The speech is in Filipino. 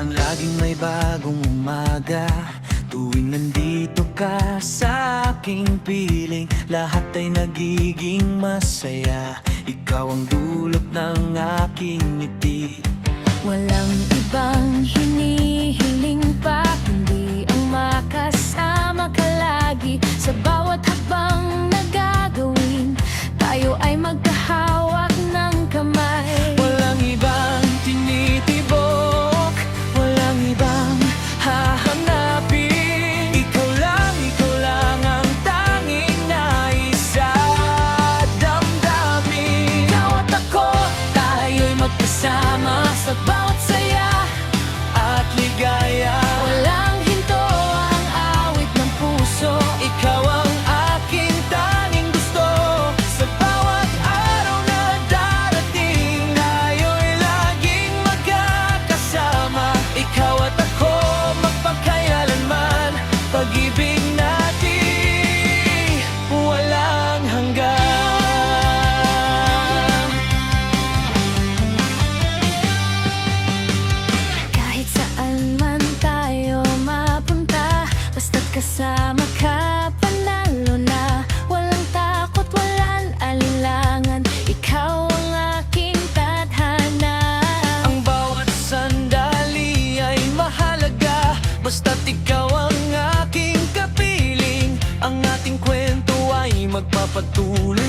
Parang laging may bagong umaga tuwing nandito ka sa aking piling. Lahat ay nagiging masaya, ikaw ang dulot ng aking ngiti. Walang ibang hinihiling pa, kundi ang makasama ka lagi. Sa bawat hakbang na gagawin, tayo ay magkahawak ng kamay. Walang ibang tinitibok, walang ibang hahanapin. Ikaw lang ang tanging nais sa damdamin. Ikaw at ako, tayo'y magkasama sa bawat saya At ligaya, walang hinto ang awit ng puso. ikaw ang aking tanging gusto. Sa bawat araw na darating, tayo'y laging magkakasama. Ikaw at ako, magpagkailanman, pag-ibig natin walang hanggan. Kahit saan man tayo mapunta, basta't kasama ka, panalo na. Walang takot, walang alinlangan, ikaw ang aking tadhana. Ang bawat sandali ay mahalaga, basta't ikaw ang aking kapiling. Ang ating kwento ay magpapatuloy